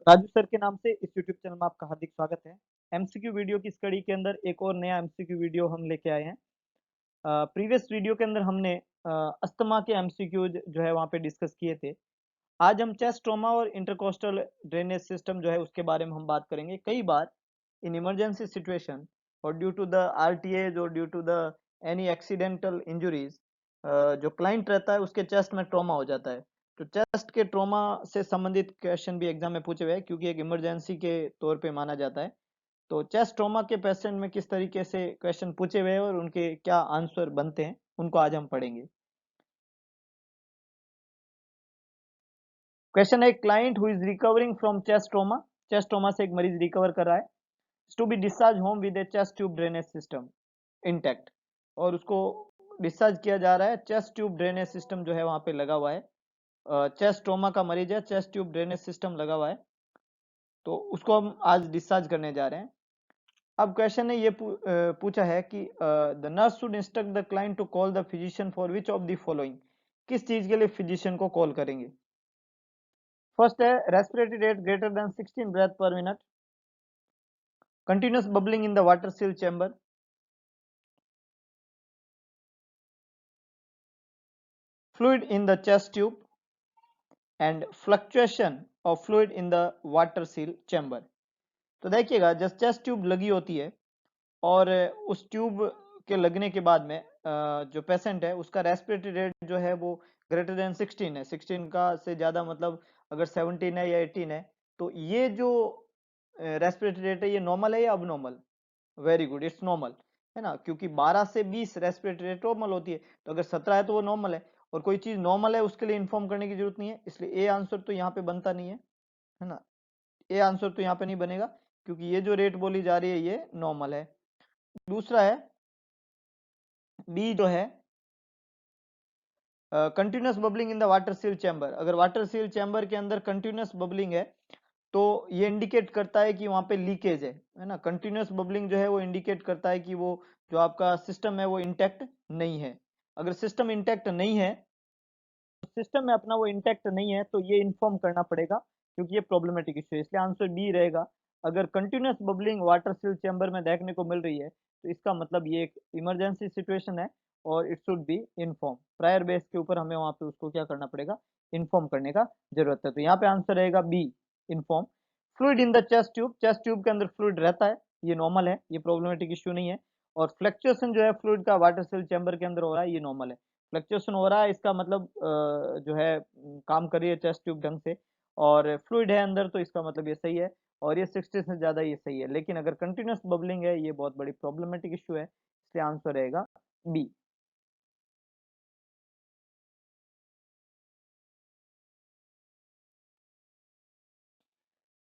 Raju sir के नाम से इस यूट्यूब चैनल में आपका हार्दिक स्वागत है। एमसीक्यू वीडियो की इस कड़ी के अंदर एक और नया एमसीक्यू वीडियो हम लेके आए हैं। प्रीवियस वीडियो के अंदर हमने अस्थमा के एमसीक्यू जो है वहाँ पे डिस्कस किए थे। आज हम चेस्ट ट्रॉमा और इंटरकोस्टल ड्रेनेज सिस्टम जो है उसके बारे में हम बात करेंगे। कई बार इन इमरजेंसी सिचुएशन और ड्यू टू द आरटीएज और due to the any accidental injuries जो क्लाइंट रहता है उसके चेस्ट में ट्रॉमा हो जाता है। तो चेस्ट के ट्रॉमा से संबंधित क्वेश्चन भी एग्जाम में पूछे हुए हैं क्योंकि एक इमरजेंसी के तौर पे माना जाता है। तो चेस्ट ट्रॉमा के पेशेंट में किस तरीके से क्वेश्चन पूछे हुए हैं और उनके क्या आंसर बनते हैं उनको आज हम पढ़ेंगे। क्वेश्चन है, client who is recovering from chest trauma से एक मरीज रिकवर कर रहा है, to be discharge home with a chest tube drainage system intact, और उसको डिस्चार्ज किया जा रहा है। चेस्ट ट्यूब ड्रेनेज सिस्टम जो है वहां पे लगा हुआ है। चेस्ट ट्रॉमा का मरीज है, चेस्ट ट्यूब ड्रेनेज सिस्टम लगा हुआ है, तो उसको हम आज डिस्चार्ज करने जा रहे हैं। अब क्वेश्चन ने ये पूछा है कि the nurse should instruct the client to call the physician for which of the following, किस चीज के लिए फिजिशियन को कॉल करेंगे। फर्स्ट है respiratory rate greater than 16 breath per minute, continuous bubbling in the water seal chamber, fluid in the chest tube and fluctuation of fluid in the water seal chamber। तो देखिएगा जब chest tube लगी होती है और उस tube के लगने के बाद में जो पेशेंट है उसका रेस्पिरेटरी रेट जो है वो ग्रेटर देन 16 है, 16 का से ज्यादा मतलब अगर 17 है या 18 है, तो ये जो रेस्पिरेटरी रेट है ये नॉर्मल है या अब normal. Very good, it's normal, है ना, क्योंकि 12 से 20 रेस्पिरेटरी रेट नॉर्मल होती है, तो अगर 17 है तो वो नॉर्मल है, और कोई चीज नॉर्मल है उसके लिए इन्फॉर्म करने की जरूरत नहीं है, इसलिए ए आंसर तो यहाँ पे बनता नहीं है ना। ए आंसर तो यहाँ पे नहीं बनेगा क्योंकि ये जो रेट बोली जा रही है ये नॉर्मल है। दूसरा है बी जो है continuous bubbling in the water seal chamber. अगर वाटर सील चैम्बर के अंदर कंटिन्यूस बबलिंग है तो ये इंडिकेट करता है कि वहां पे लीकेज है ना। कंटिन्यूस बबलिंग जो है वो इंडिकेट करता है कि वो जो आपका सिस्टम है वो इंटैक्ट नहीं है। अगर सिस्टम इंटैक्ट नहीं है, सिस्टम में अपना वो इंटैक्ट नहीं है, तो ये इन्फॉर्म करना पड़ेगा क्योंकि ये प्रॉब्लमेटिक इश्यू है, इसलिए आंसर बी रहेगा। अगर continuous bubbling water seal chamber में देखने को मिल रही है तो इसका मतलब ये एक इमरजेंसी सिचुएशन है और it should be inform. Prior base के ऊपर हमें वहां पे उसको क्या करना पड़ेगा, इन्फॉर्म करने का जरूरत है। तो यहाँ पे आंसर रहेगा B, inform. Fluid in the chest tube के अंदर फ्लूइड रहता है, ये नॉर्मल है, ये प्रॉब्लमेटिक इश्यू नहीं है। और फ्लक्चुएशन जो है फ्लूइड का वाटर सील चैम्बर के अंदर हो रहा है, ये नॉर्मल है। फ्लक्चुएशन हो रहा है इसका मतलब जो है काम कर रही है चेस्ट ट्यूब ढंग से, और फ्लूइड है अंदर, तो इसका मतलब ये सही है। और ये 60 से ज्यादा ये सही है, लेकिन अगर कंटिन्यूस बबलिंग है ये बहुत बड़ी प्रॉब्लमेटिक इश्यू है, इसलिए आंसर रहेगा बी।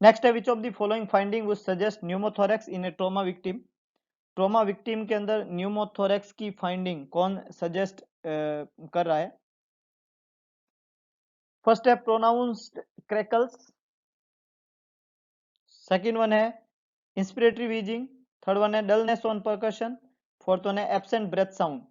नेक्स्ट है which of the following finding would suggest pneumothorax in A trauma victim. Trauma victim के अंदर न्यूमोथोरैक्स की फाइंडिंग कौन सजेस्ट कर रहा है। फर्स्ट है प्रोनाउंस्ड क्रैकल्स, सेकंड वन है इंस्पिरेटरी वीजिंग, थर्ड वन है dullness on percussion, fourth one है एब्सेंट ब्रेथ साउंड।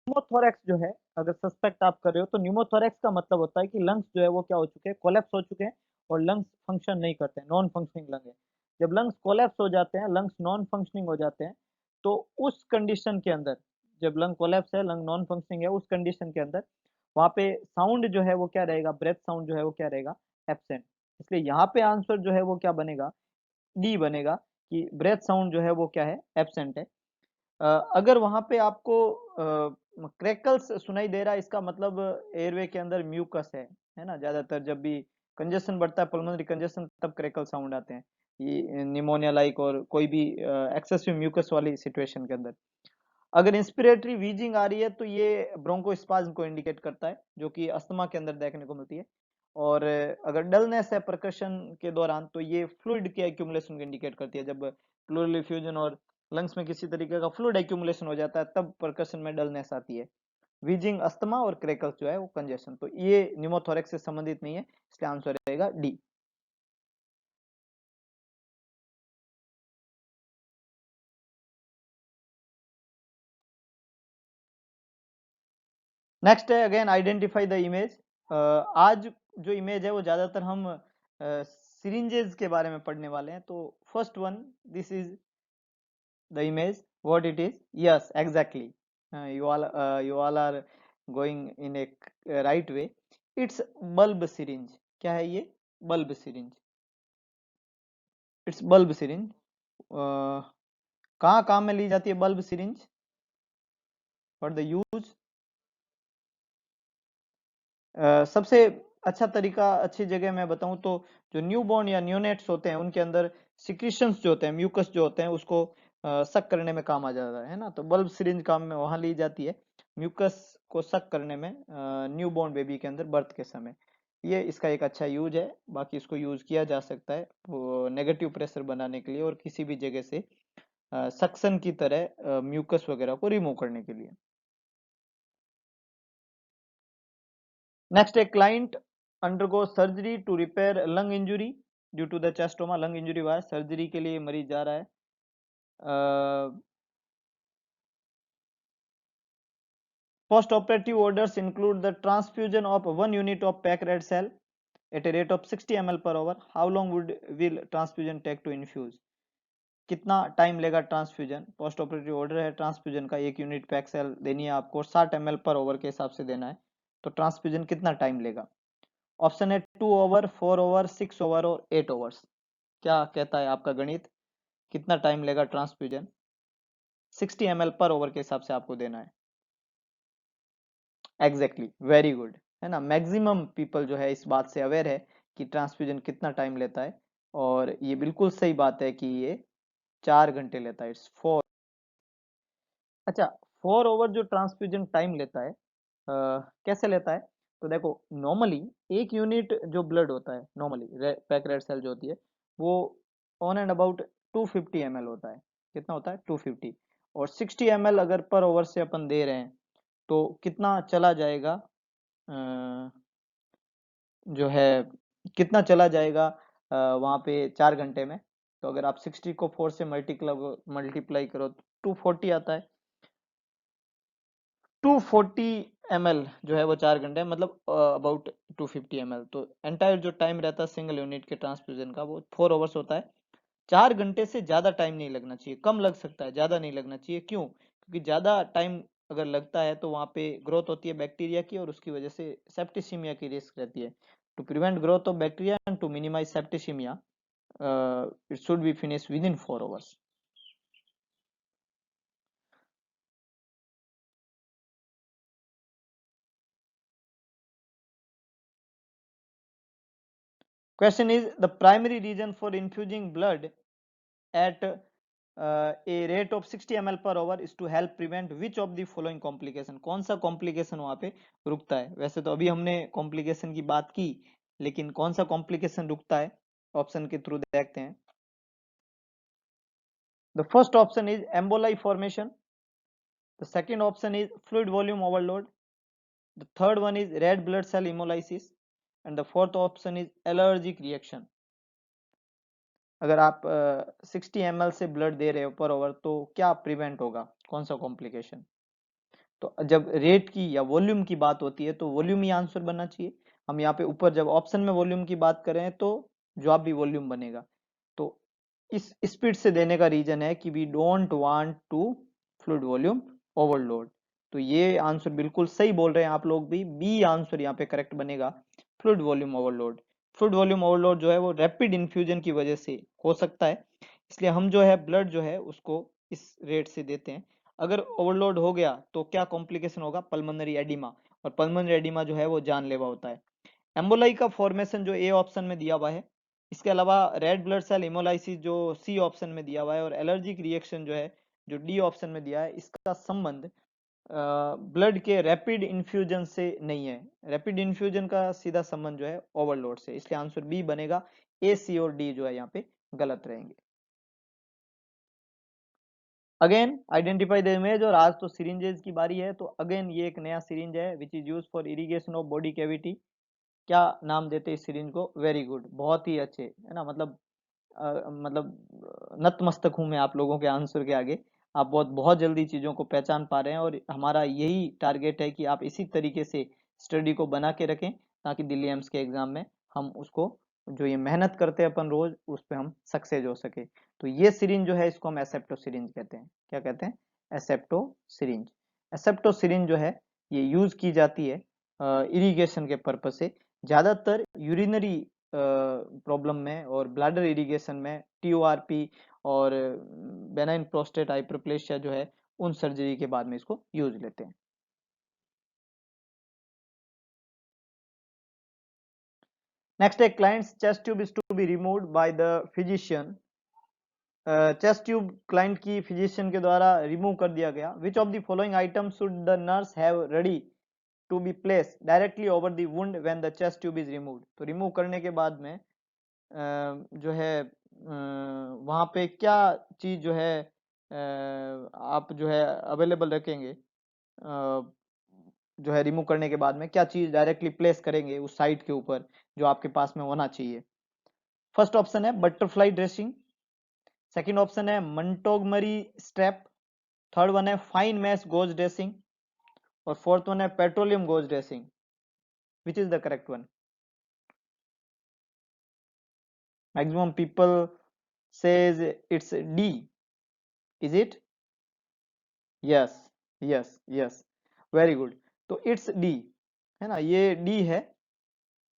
न्यूमोथोरैक्स जो है अगर सस्पेक्ट आप कर रहे हो तो न्यूमोथोरैक्स का मतलब होता है कि लंग्स जो है वो क्या हो चुके हैं, कोलैप्स हो चुके हैं और लंग्स फंक्शन नहीं करते हैं, नॉन फंक्शनिंग लंग है। जब लंग्स कोलैप्स हो जाते हैं, लंग्स नॉन फंक्शनिंग हो जाते हैं, तो उस कंडीशन के अंदर, जब लंग कोलैप्स है, लंग नॉन फंक्शनिंग है, उस कंडीशन के अंदर वहां पे साउंड जो है वो क्या रहेगा, ब्रेथ साउंड जो है वो क्या रहेगा, एब्सेंट। इसलिए यहाँ पे आंसर जो है वो क्या बनेगा, डी बनेगा, कि ब्रेथ साउंड जो है वो क्या है, एब्सेंट है। अगर वहां पे आपको क्रैकल्स सुनाई दे रहा है, इसका मतलब एयरवे के अंदर म्यूकस है ना। ज्यादातर जब भी कंजेशन बढ़ता है, पल्मोनरी कंजेशन, तब क्रैकल साउंड आते हैं, ये निमोनिया लाइक और कोई भी एक्सेसिव म्यूकस वाली सिचुएशन के अंदर। अगर इंस्पिरेटरी वीजिंग आ रही है तो ये ब्रोंकोस्पाज्म को इंडिकेट करता है, जो कि अस्थमा के अंदर देखने को मिलती है। और अगर डलनेस है परकशन के दौरान तो ये फ्लूइड के एक्यूमुलेशन को इंडिकेट करती है। जब प्लूरल इफ्यूजन और लंग्स में किसी तरीके का फ्लूइड एक्यूमुलेशन हो जाता है तब परकशन में डलनेस आती है। वीजिंग अस्थमा और क्रैकल्स जो है वो कंजेशन, तो ये न्यूमोथोरैक्स से संबंधित नहीं है, इसलिए आंसर रहेगा डी। नेक्स्ट है अगेन आइडेंटिफाई द इमेज। आज जो इमेज है वो ज्यादातर हम सिरिंजेस के बारे में पढ़ने वाले हैं। तो first one, this is the image, what it is? Yes, exactly, you all are going in a right way. It's bulb syringe. क्या है ये? Bulb syringe. It's bulb syringe. कहाँ काम में ली जाती है bulb syringe? For the use, सबसे अच्छा तरीका, अच्छी जगह मैं बताऊं तो जो न्यूबॉर्न या न्यूनेट्स होते हैं उनके अंदर सिक्रीशंस जो होते हैं, म्यूकस जो होते हैं, उसको सक करने में काम आ जाता है ना। तो बल्ब सिरिंज काम में वहां ली जाती है, म्यूकस को सक करने में, न्यूबॉर्न बेबी के अंदर बर्थ के समय। ये इसका एक अच्छा यूज है। बाकी इसको यूज किया जा सकता है वो नेगेटिव प्रेशर बनाने के लिए और किसी भी जगह से सक्शन की तरह म्यूकस वगैरह को रिमूव करने के लिए। Next, a client undergo surgery to repair lung injury due to the chest trauma. Lung injury हुआ है, सर्जरी के लिए मरीज जा रहा है। Post operative orders include the transfusion of 1 unit of pack red cell at a rate of 60 ml per hour. How long would will transfusion take to infuse? कितना time लेगा ट्रांसफ्यूजन? पोस्ट ऑपरेटिव ऑर्डर है transfusion का, 1 unit pack cell देनी है आपको, 60 ml पर over के हिसाब से देना है। तो ट्रांसफ्यूजन कितना टाइम लेगा? ऑप्शन है 2 ओवर, 4 ओवर, 6 ओवर और 8 ओवर्स। क्या कहता है आपका गणित? कितना टाइम लेगा ट्रांसफ्यूजन? 60 ml पर ओवर के हिसाब से आपको देना है। एग्जैक्टली, वेरी गुड, है ना। मैक्सिमम पीपल जो है इस बात से अवेयर है कि ट्रांसफ्यूजन कितना टाइम लेता है, और ये बिल्कुल सही बात है कि ये 4 घंटे लेता है। इट्स 4। अच्छा, 4 ओवर जो ट्रांसफ्यूजन टाइम लेता है, कैसे लेता है? तो देखो, नॉर्मली 1 यूनिट जो ब्लड होता है, नॉर्मली पैक रेड सेल जो होती है, वो ऑन एंड अबाउट 250 ml होता है। कितना होता है? 250। और 60 ml अगर पर ओवर से अपन दे रहे हैं तो कितना चला जाएगा, जो है कितना चला जाएगा वहां पे 4 घंटे में? तो अगर आप 60 को 4 से मल्टीप्लाई करो तो 240 आता है। 240 ml जो है वो 4 घंटे, मतलब अबाउट 250 ml। तो एंटायर जो टाइम रहता है सिंगल यूनिट के ट्रांसफ्यूजन का, वो 4 ओवर्स होता है। 4 घंटे से ज्यादा टाइम नहीं लगना चाहिए, कम लग सकता है, ज्यादा नहीं लगना चाहिए। क्यों? क्योंकि ज्यादा टाइम अगर लगता है तो वहां पे ग्रोथ होती है बैक्टीरिया की, और उसकी वजह से सेप्टिसीमिया की रिस्क रहती है। To prevent growth of bacteria and to minimise septicaemia, it should be finish within 4 hours. Question is, the primary reason for infusing blood at a rate of 60 ml per hour is to help prevent which of the following complication? कौन सा complication वहां पे रुकता है? वैसे तो अभी हमने complication की बात की, लेकिन कौन सा complication रुकता है? ऑप्शन के थ्रू देखते हैं। The first option is emboli formation. The second option is fluid volume overload. The third one is red blood cell hemolysis, and the fourth option is allergic reaction. अगर आप 60 ml से blood दे रहे हो पर over तो क्या prevent होगा, कौन सा कॉम्प्लिकेशन? तो जब रेट की या वॉल्यूम की बात होती है तो वॉल्यूम ही आंसर बनना चाहिए। हम यहाँ पे ऊपर जब ऑप्शन में वॉल्यूम की बात करें तो जवाब भी वॉल्यूम बनेगा। तो इस स्पीड से देने का रीजन है कि we don't want to fluid volume overload. तो ये आंसर बिल्कुल सही बोल रहे हैं आप लोग भी, बी आंसर यहाँ पे करेक्ट बनेगा, fluid volume overload. Fluid volume overload जो है वो रैपिड इन्फ्यूजन की वजह से हो सकता है, इसलिए हम जो है ब्लड जो है उसको इस रेट से देते हैं। अगर ओवरलोड हो गया तो क्या कॉम्प्लिकेशन होगा? पल्मोनरी एडिमा, और पल्मोनरी एडिमा जो है वो जानलेवा होता है। एम्बोलाई का फॉर्मेशन जो ए ऑप्शन में दिया हुआ है, इसके अलावा रेड ब्लड सेल हेमोलाइसिस जो सी ऑप्शन में दिया हुआ है, और एलर्जिक रिएक्शन जो है जो डी ऑप्शन में दिया है, इसका संबंध ब्लड के रैपिड इन्फ्यूजन से नहीं है। रैपिड इन्फ्यूजन का सीधा संबंध जो है ओवरलोड से, इसलिए आंसर बी बनेगा। ए, सी और डी जो है यहाँ पे गलत रहेंगे। अगेन आइडेंटिफाई द इमेज, और आज तो सिरिंजेस की बारी है। तो अगेन ये एक नया सिरिंज है which is use for irrigation of body cavity. क्या नाम देते हैं इस सिरिंज को? वेरी गुड, बहुत ही अच्छे, है ना। मतलब नतमस्तक हूं मैं आप लोगों के आंसर के आगे। आप बहुत बहुत जल्दी चीजों को पहचान पा रहे हैं, और हमारा यही टारगेट है कि आप इसी तरीके से स्टडी को बना के रखें ताकि दिल्ली एम्स के एग्जाम में हम उसको जो ये मेहनत करते हैं अपन रोज, उस पे हम सक्सेस हो सके। तो ये सिरिंज जो है इसको हम एसेप्टो सिरिंज कहते हैं। क्या कहते हैं? एसेप्टो सिरिंज। एसेप्टो सिरिंज जो है ये यूज की जाती है इरिगेशन के पर्पज से, ज्यादातर यूरिनरी प्रॉब्लम में और ब्लैडर इरिगेशन में, टीओआरपी और बेनाइन प्रोस्टेट हाइपरप्लेशिया जो है उन सर्जरी के बाद में इसको यूज लेते हैं। नेक्स्ट है client's chest tube is to be removed by the physician. Chest tube client की फिजिशियन के द्वारा रिमूव कर दिया गया। Which of the following item should the nurse have ready to be place directly over the wound when the chest tube is removed. तो remove करने के बाद में जो है वहाँ पे क्या चीज जो है आप जो है अवेलेबल रखेंगे, जो है रिमूव करने के बाद में क्या चीज डायरेक्टली प्लेस करेंगे उस साइट के ऊपर जो आपके पास में होना चाहिए। फर्स्ट ऑप्शन है बटरफ्लाई ड्रेसिंग, सेकंड ऑप्शन है मंटोगमरी स्ट्रैप, थर्ड वन है फाइन मैश गोज ड्रेसिंग और फोर्थ वन है petroleum goes dressing. Which is the correct one? Maximum people says it's D. Is it? Yes, yes, yes, very good. तो it's D, है ना, ये D है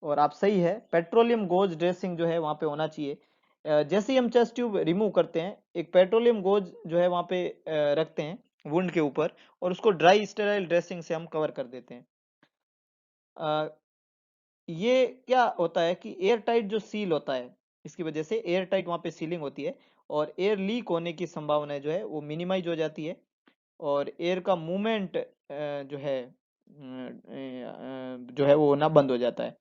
और आप सही है। पेट्रोलियम गोज ड्रेसिंग जो है वहां पे होना चाहिए। जैसे ही हम चेस्ट ट्यूब रिमूव करते हैं एक पेट्रोलियम गोज जो है वहां पे रखते हैं वुंड के ऊपर और उसको ड्राई स्टेराइल ड्रेसिंग से हम कवर कर देते हैं। अ, ये क्या होता है कि एयर टाइट जो सील होता है इसकी वजह से एयर टाइट वहां पे सीलिंग होती है और एयर लीक होने की संभावना जो है वो मिनिमाइज हो जाती है और एयर का मूवमेंट जो है वो ना बंद हो जाता है।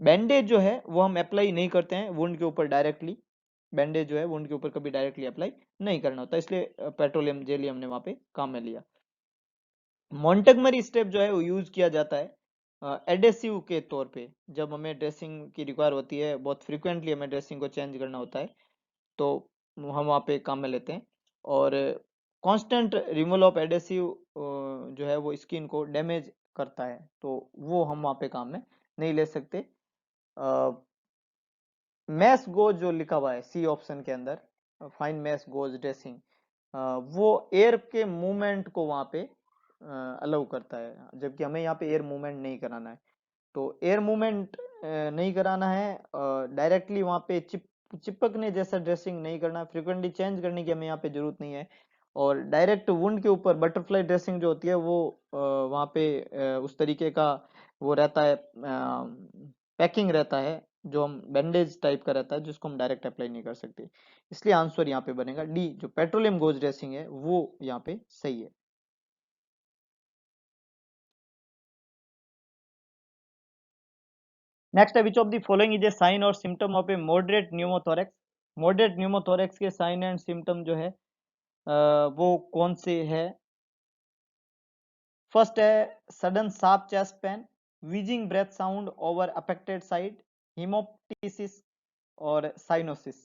बैंडेज जो है वो हम अप्लाई नहीं करते हैं वुंड के ऊपर डायरेक्टली। बैंडेज जो है वुंड के ऊपर कभी डायरेक्टली अप्लाई नहीं करना होता, इसलिए पेट्रोलियम जेली हमने वहां पे काम में लिया। मॉन्टेगमरी स्टेप जो है वो यूज किया जाता है एडेसिव के तौर पे। जब हमें ड्रेसिंग की रिक्वायर होती है, बहुत फ्रिक्वेंटली हमें ड्रेसिंग को चेंज करना होता है, तो हम वहाँ पे काम में लेते हैं। और कांस्टेंट रिमूवल ऑफ एडेसिव जो है वो स्किन को डैमेज करता है, तो वो हम वहाँ पे काम में नहीं ले सकते। मैश गोज जो लिखा हुआ है सी ऑप्शन के अंदर, फाइन मैश गोज ड्रेसिंग, वो एयर के मूवमेंट को वहाँ पे अलाउ करता है, जबकि हमें यहाँ पे एयर मूवमेंट नहीं कराना है। तो एयर मूवमेंट नहीं कराना है, डायरेक्टली वहाँ पे चिपकने जैसा ड्रेसिंग नहीं करना, फ्रिक्वेंटली चेंज करने की हमें यहाँ पे जरूरत नहीं है। और डायरेक्ट वुंड के ऊपर बटरफ्लाई ड्रेसिंग जो होती है वो वहाँ पे उस तरीके का वो रहता है, पैकिंग रहता है जो हम बैंडेज टाइप का रहता है जिसको हम डायरेक्ट अप्लाई नहीं कर सकते। इसलिए आंसर यहाँ पे बनेगा डी, जो पेट्रोलियम गोज ड्रेसिंग है वो यहाँ पे सही है। नेक्स्ट है which of the following is a sign or symptom of a moderate pneumothorax. Moderate pneumothorax के साइन एंड सिम्टम जो है वो कौन से है? फर्स्ट है sudden sharp chest pain, wheezing breath sound over affected side, haemoptysis or cyanosis.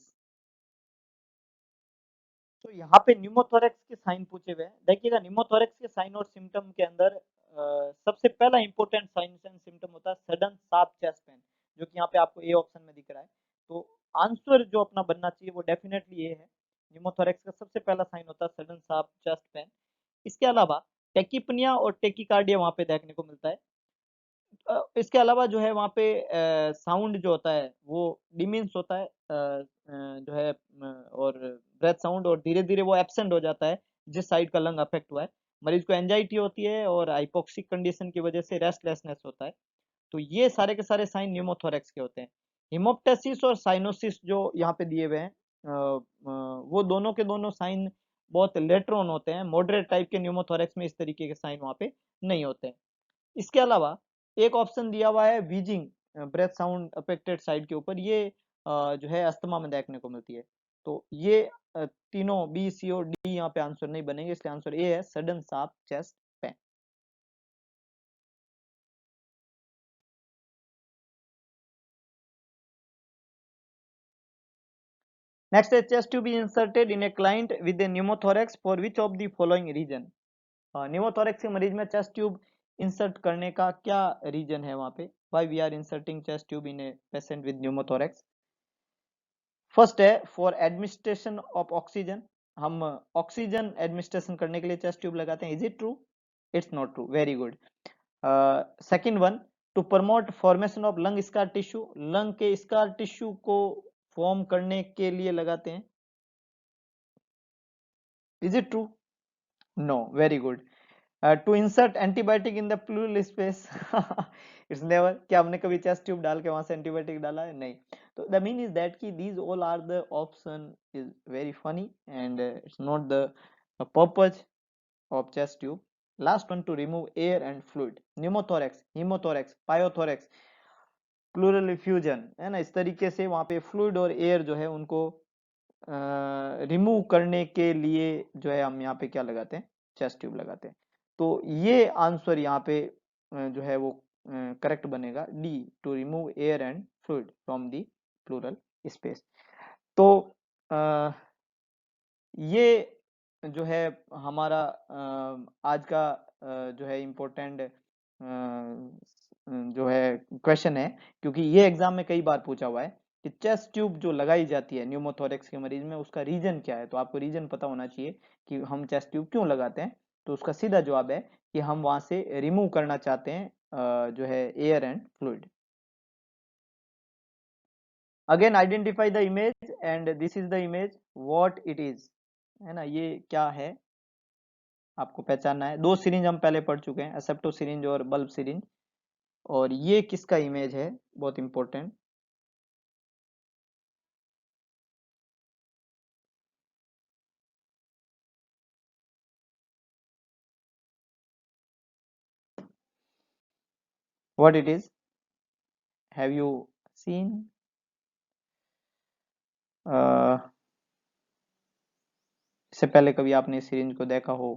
तो यहाँ पे न्यूमोथोरेक्स के साइन पूछे हुए हैं। देखिएगा न्यूमोथोरेक्स के साइन और सिम्टम के अंदर सबसे पहला इंपॉर्टेंट साइन एंड सिम्टम होता है सडन शार्प चेस्ट पेन, जो कि यहाँ पे आपको ए ऑप्शन में दिख रहा है। तो आंसर जो अपना बनना चाहिए वो डेफिनेटली ये है। न्यूमोथोरेक्स का सबसे पहला साइन होता है सडन शार्प चेस्ट पेन। इसके अलावा टेकिपनिया और टेकिकार्डिया वहाँ पे देखने को मिलता है। इसके अलावा जो है वहाँ पे साउंड जो होता है वो डिमिन्स होता है, जो है और ब्रेथ साउंड, और धीरे धीरे वो एब्सेंट हो जाता है जिस साइड का लंग अफेक्ट हुआ है। मरीज को एंजाइटी होती है और हाइपोक्सिक कंडीशन की वजह से रेस्टलेसनेस होता है। तो ये सारे के सारे साइन न्यूमोथोरेक्स के होते हैं। हिमोप्टेसिस और साइनोसिस जो यहाँ पे दिए हुए हैं वो दोनों के दोनों साइन बहुत लेटर ऑन होते हैं। मॉडरेट टाइप के न्यूमोथोरेक्स में इस तरीके के साइन वहाँ पे नहीं होते हैं। इसके अलावा एक ऑप्शन दिया हुआ है wheezing breath sound affected side के ऊपर, ये जो है अस्थमा में देखने को मिलती है। तो ये तीनों बी सी और डी यहाँ पे आंसर नहीं बनेंगे, इसलिए आंसर ए है sudden sharp chest pain. Next है chest to be inserted in a client with a pneumothorax for which of the following reason. Pneumothorax के मरीज में चेस्ट ट्यूब इंसर्ट करने का क्या रीजन है वहां पे? why we are inserting chest tube in a patient with pneumothorax? First है फॉर एडमिनिस्ट्रेशन ऑफ ऑक्सीजन, हम ऑक्सीजन एडमिनिस्ट्रेशन करने के लिए चेस्ट ट्यूब लगाते हैं. Is it true? It's not true. Very good. Second one, to promote formation of lung scar tissue, lung के scar tissue को form करने के लिए लगाते हैं. Is it true? No. Very good. To insert antibiotic in the pleural space. It's never. क्या हमने कभी चेस्ट ट्यूब डाल के वहां से एंटीबायोटिक डाला है? नहीं. तो द मीन इज दैट कि these all are the option is very funny and it's not the purpose of chest tube. Last one, to remove air and fluid. Pneumothorax, haemothorax, pyothorax, pleural effusion है ना, इस तरीके से वहां पे fluid और air जो है उनको रिमूव करने के लिए जो है हम यहाँ पे क्या लगाते हैं? चेस्ट ट्यूब लगाते हैं. तो ये आंसर यहाँ पे जो है वो करेक्ट बनेगा, D, to remove air and fluid from the pleural space. तो ये जो है हमारा आज का जो है इम्पोर्टेंट जो है क्वेश्चन है, क्योंकि ये एग्जाम में कई बार पूछा हुआ है कि चेस्ट ट्यूब जो लगाई जाती है न्यूमोथोरेक्स के मरीज में, उसका रीजन क्या है. तो आपको रीजन पता होना चाहिए कि हम चेस्ट ट्यूब क्यों लगाते हैं. तो उसका सीधा जवाब है कि हम वहां से रिमूव करना चाहते हैं जो है air and fluid. Again identify the image and this is the image, what it is, है ना, ये क्या है आपको पहचानना है. दो सिरिंज हम पहले पढ़ चुके हैं, एसेप्टो सिरिंज और बल्ब सिरिंज. और ये किसका इमेज है, बहुत important. What it is? Have you seen? इससे पहले कभी आपने सिरिंज को देखा हो?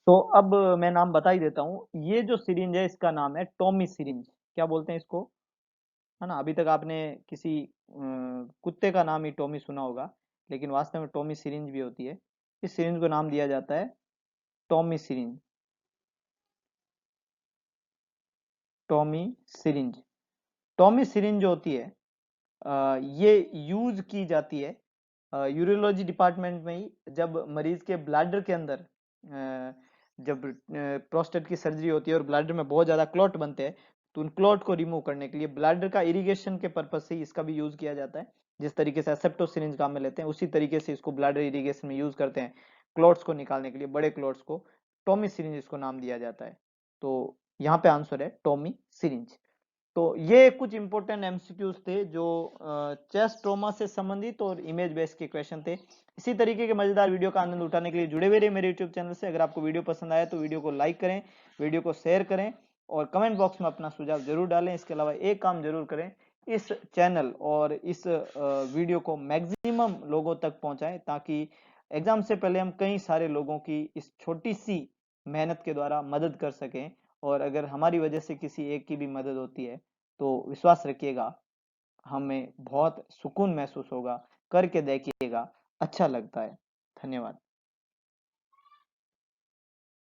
तो अब मैं नाम बता ही देता हूँ. ये जो सिरिंज है इसका नाम है टॉमी सिरिंज. क्या बोलते हैं इसको, है ना. अभी तक आपने किसी कुत्ते का नाम ही टॉमी सुना होगा, लेकिन वास्तव में टॉमी सिरिंज भी होती है. इस सिरिंज को नाम दिया जाता है Tommy syringe. Tommy syringe. Tommy syringe जो होती है ये यूज की जाती है यूरोलॉजी डिपार्टमेंट में ही, जब मरीज के ब्लैडर के अंदर जब प्रोस्टेट की सर्जरी होती है और ब्लैडर में बहुत ज्यादा क्लॉट बनते हैं, तो उन क्लॉट को रिमूव करने के लिए ब्लैडर का इरिगेशन के पर्पज से इसका भी यूज किया जाता है. जिस तरीके से एसेप्टो सिरिंज काम में लेते हैं, उसी तरीके से इसको ब्लैडर इरिगेशन में यूज करते हैं, क्लॉट्स को निकालने के लिए, बड़े क्लॉट्स को. टॉमी सिरिंज इसको नाम दिया जाता है. तो यहाँ पे आंसर है टॉमी सिरिंज. तो ये कुछ इंपॉर्टेंट एमसीक्यूज थे जो चेस्ट ट्रॉमा से संबंधित और इमेज बेस्ड के क्वेश्चन थे. इसी तरीके के मजेदार वीडियो का आनंद उठाने के लिए जुड़े हुए रहिए मेरे यूट्यूब चैनल से. अगर आपको वीडियो पसंद आया तो वीडियो को लाइक करें, वीडियो को शेयर करें और कमेंट बॉक्स में अपना सुझाव जरूर डालें. इसके अलावा एक काम जरूर करें, इस चैनल और इस वीडियो को मैक्सिमम लोगों तक पहुंचाएं, ताकि एग्जाम से पहले हम कई सारे लोगों की इस छोटी सी मेहनत के द्वारा मदद कर सकें. और अगर हमारी वजह से किसी एक की भी मदद होती है तो विश्वास रखिएगा, हमें बहुत सुकून महसूस होगा. करके देखिएगा, अच्छा लगता है. धन्यवाद.